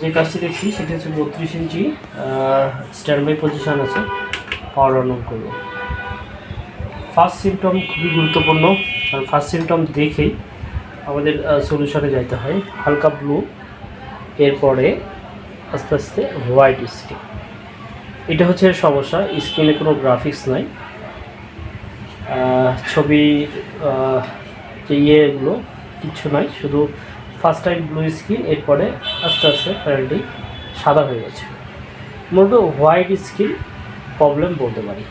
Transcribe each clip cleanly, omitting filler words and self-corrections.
যে কাজটি দেখছি সেটা হচ্ছে 32 ইঞ্চি স্ট্যান্ড বাই পজিশন আছে, পাওয়ার অন করবো। ফার্স্ট সিমটম খুবই গুরুত্বপূর্ণ, কারণ ফার্স্ট সিমটম দেখেই আমাদের সলিউশনে যাইতে হয়। হালকা ব্লু, এরপরে আস্তে আস্তে হোয়াইট স্ক্রিন। এটা হচ্ছে সমস্যা, স্ক্রিনে কোনো গ্রাফিক্স নাই, ছবির যে ইয়েগুলো কিচ্ছু নাই, শুধু ফার্স্ট টাইম ব্লু স্ক্রিন, এরপরে আস্তে আস্তে প্যানেলটি সাদা হয়ে গেছে। মূলত হোয়াইট স্ক্রিন প্রবলেম বলতে পারি।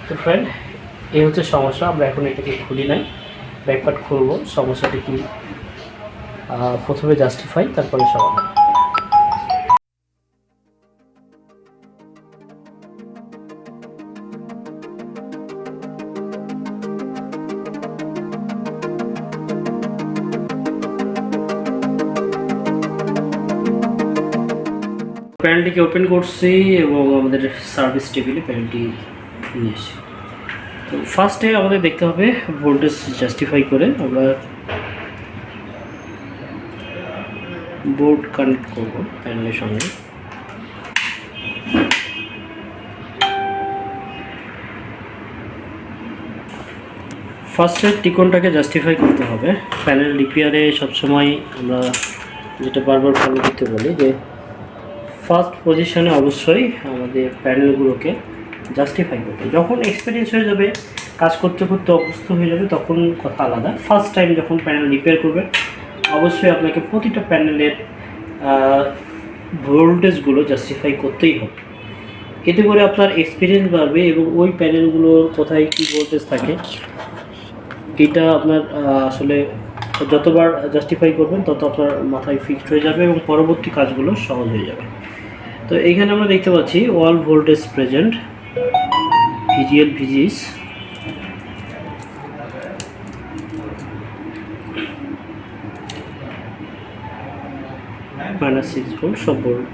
তো ফ্রেন্ড, এই হচ্ছে সমস্যা। আমরা এখন এটাকে খুলি নাই, ব্যাকপার্ট খুলবো, সমস্যাটি কি প্রথমে জাস্টিফাই, তারপরে সমাধান। প্যানেলটিকে ওপেন করছি এবং আমাদের সার্ভিস টেবিলে প্যানেলটি নিয়ে আসি। তো ফার্স্টে আমাদের দেখতে হবে ভোল্টেজ জাস্টিফাই করে আমরা বোর্ড কানেক্ট করব প্যানেলের সঙ্গে। ফার্স্টে টিকনটাকে জাস্টিফাই করতে হবে। প্যানেল রিপেয়ারে সবসময় আমরা যেটা বারবার ফলো করতে বলি যে ফার্স্ট পজিশনে অবশ্যই আমাদের প্যানেলগুলোকে জাস্টিফাই করতে। যখন এক্সপিরিয়েন্স হয়ে যাবে, কাজ করতে করতে অভ্যস্ত হয়ে যাবে, তখন কথা আলাদা। ফার্স্ট টাইম যখন প্যানেল রিপেয়ার করবেন, অবশ্যই আপনাকে প্রতিটা প্যানেলের ভোল্টেজগুলো জাস্টিফাই করতেই হবে। এতে করে আপনার এক্সপিরিয়েন্স বাড়বে এবং ওই প্যানেলগুলোর কোথায় কী ভোল্টেজ থাকে এটা আপনার আসলে যতবার জাস্টিফাই করবেন তত আপনার মাথায় ফিক্সড হয়ে যাবে এবং পরবর্তী কাজগুলো সহজ হয়ে যাবে। তো এইখানে আমরা দেখতে পাচ্ছি all voltage present, VGL VGS, -6 volt, সব ভোল্ট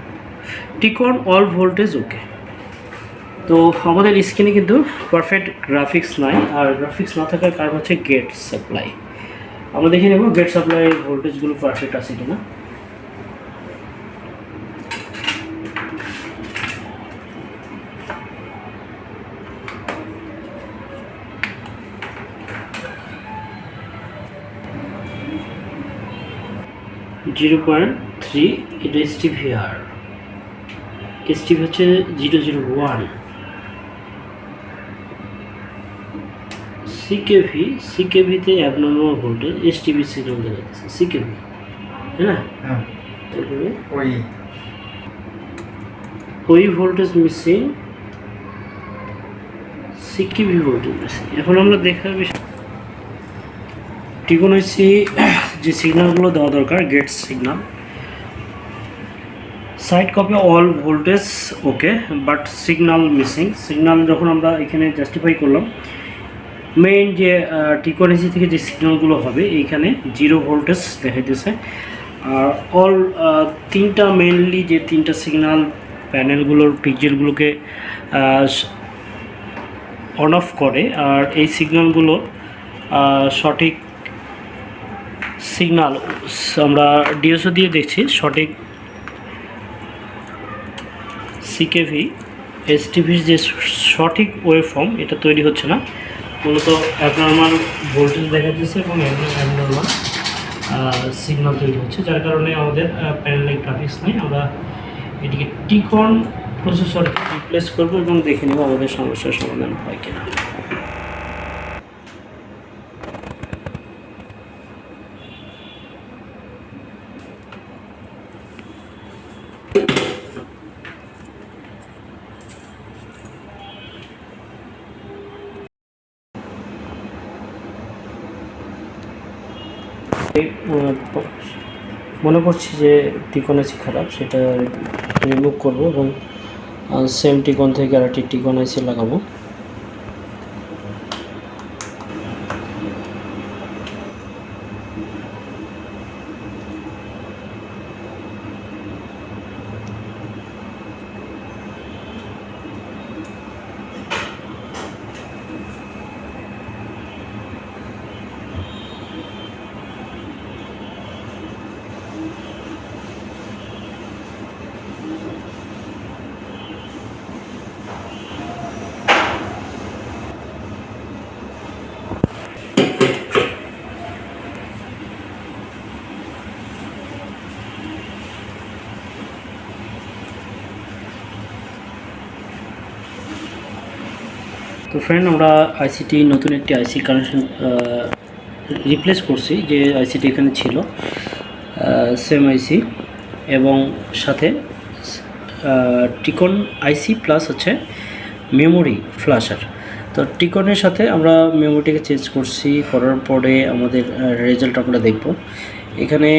টিকন, অল ভোল্টেজ ওকে। তো আমাদের স্ক্রিনে কিন্তু পারফেক্ট গ্রাফিক্স নাই, আর গ্রাফিক্স না থাকার কারণ হচ্ছে গেট সাপ্লাই। আমরা দেখে নেব গেট সাপ্লাই ভোল্টেজগুলো পারফেক্ট আছে কিনা। (0.3) এটা STVR, STV হচ্ছে 001। সিকেভিতে অ্যাবনর্মাল ভোল্টেজ, STV সিগন্যাল দেখাচ্ছে সিকেভি, তাই না? ওই ভোল্টেজ মিসিং, সিকেভি ভোল্টেজ মিসিং। এখন আমরা দেখার বিষয় টিকন হয়েছি যে সিগন্যালগুলো দেওয়া দরকার, gate signal, side copy all voltage okay, but signal missing. Signal যখন আমরা এখানে জাস্টিফাই করলাম, মেইন যে টিকন এসি থেকে যে সিগন্যালগুলো হবে এইখানে 0 ভোল্টেজ দেখাইতেছে। আর অল তিনটা মেইনলি যে তিনটা সিগন্যাল প্যানেলগুলোর পিকজেলগুলোকে অন অফ করে, আর এই সিগন্যালগুলো সঠিক সিগন্যাল আমরা ডিএসও দিয়ে দেখছি, সঠিক সিকেভি এসটিভির যে সঠিক ওয়েভ ফর্ম এটা তৈরি হচ্ছে না। মূলত অ্যাবনর্মাল ভোল্টেজ দেখা যাচ্ছে এবং অ্যাবনর্মাল সিগন্যাল তৈরি হচ্ছে, যার কারণে আমাদের প্যানেলে গ্রাফিক্স নেই। আমরা এটিকে টিকন প্রসেসর রিপ্লেস করবো এবং দেখে নেব আমাদের সমস্যার সমাধান হয় কিনা। মনে করছি যে টিকন আইসি খারাপ, সেটা রিমুভ করবো এবং সেম টিকন থেকে আরেকটি টিকন আইসি লাগাবো। তো ফ্রেন্ড, আমরা আইসিটি নতুন একটি আইসি কানেকশন রিপ্লেস করছি, যে আইসিটি এখানে ছিল সেম আইসি, এবং সাথে টিকন আইসি প্লাস হচ্ছে মেমোরি ফ্ল্যাশার। তো টিকনের সাথে আমরা মেমোরিটিকে চেঞ্জ করছি, করার পরে আমাদের রেজাল্ট আমরা দেখব। এখানে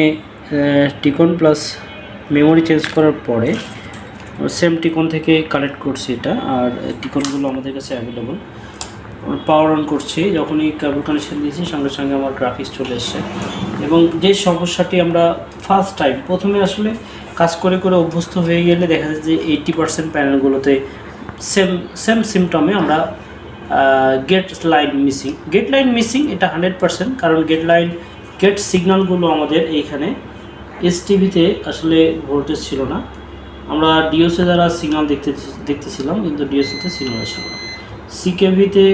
টিকন প্লাস মেমোরি চেঞ্জ করার পরে সেম টিকন থেকে কালেক্ট করছি এটা, আর টিকনগুলো আমাদের কাছে অ্যাভেলেবল। পাওয়ার অন করছি, যখনই কেবল কানেকশন দিয়েছি সঙ্গে সঙ্গে আমার গ্রাফিক্স চলে এসছে। এবং যে সমস্যাটি আমরা ফার্স্ট টাইম প্রথমে আসলে কাজ করে করে অভ্যস্ত হয়ে গেলে দেখা যায় যে 80% প্যানেলগুলোতে সেম সিমটমে আমরা গেট লাইন মিসিং এটা 100%, কারণ গেট সিগন্যালগুলো আমাদের এইখানে এসটিভিতে আসলে ভোল্টেজ ছিল না। আমরা ডিওসি দ্বারা সিগন্যাল দেখতেছিলাম, কিন্তু ডিওসিতে সিগন্যাল ছিল না। সিকেভিতে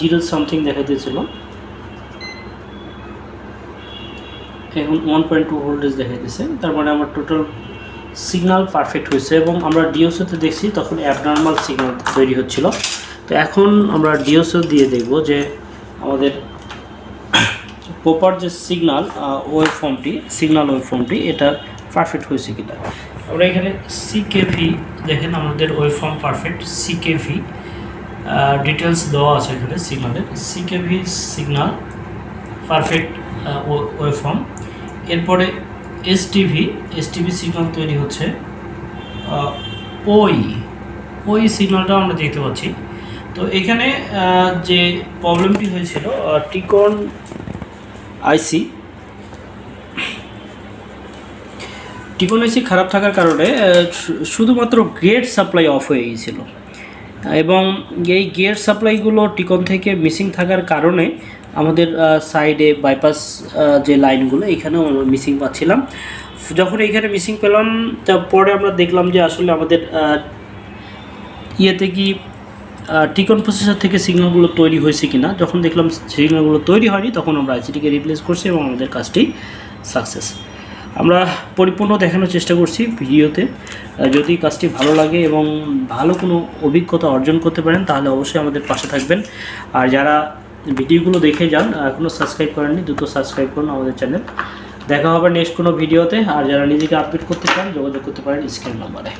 0 সামথিং দেখাইতেছিল, এখন 1.2 ভোল্টেজ দেখাইতেছে। তার মানে আমার টোটাল সিগন্যাল পারফেক্ট হয়েছে। এবং আমরা ডিওসিতে দেখছি তখন অ্যাবনর্মাল সিগন্যাল তৈরি হচ্ছিল। তো এখন আমরা ডিওসি দিয়ে দেখব যে আমাদের প্রপার যে সিগন্যাল ওয়েবফর্মটি এটা পারফেক্ট হয়েছে কিনা। আমরা এখানে সিকেভি দেখেন, আমাদের ওয়েবফর্ম পারফেক্ট। সিকেভি ডিটেলস দেওয়া আছে এখানে সিগন্যালের। সিকেভি সিগন্যাল পারফেক্ট ওয়েবফর্ম। এরপরে এসটিভি সিগন্যাল তৈরি হচ্ছে। ওই সিগন্যালটা আমরা দেখতে পাচ্ছি। তো এখানে যে প্রবলেমটি হয়েছিল, টিকন আইসি খারাপ থাকার কারণে শুধুমাত্র গেট সাপ্লাই অফ হয়ে গিয়েছিল, এবং এই গেট সাপ্লাইগুলো টিকন থেকে মিসিং থাকার কারণে আমাদের সাইডে বাইপাস যে লাইনগুলো এখানেও মিসিং পাচ্ছিলাম। যখন এইখানে মিসিং পেলাম, তারপরে আমরা দেখলাম যে আসলে আমাদের টিকন প্রসেসর থেকে সিগন্যালগুলো তৈরি হয়েছে কিনা। যখন দেখলাম সিগন্যালগুলো তৈরি হয়নি, তখন আমরা আইসিটিকে রিপ্লেস করছি এবং আমাদের কাজটি সাকসেস। আমরা পরিপূর্ণ দেখানোর চেষ্টা করছি ভিডিওতে। যদি কাজটি ভালো লাগে এবং ভালো কোনো অভিজ্ঞতা অর্জন করতে পারেন, তাহলে অবশ্যই আমাদের পাশে থাকবেন। আর যারা ভিডিওগুলো দেখে যান, এখনও সাবস্ক্রাইব করেননি, দ্রুত সাবস্ক্রাইব করুন আমাদের চ্যানেল। দেখা হবে নেক্সট কোনো ভিডিওতে। আর যারা নিজেকে আপডেট করতে চান, যোগাযোগ করতে পারেন স্ক্রিন নাম্বারে।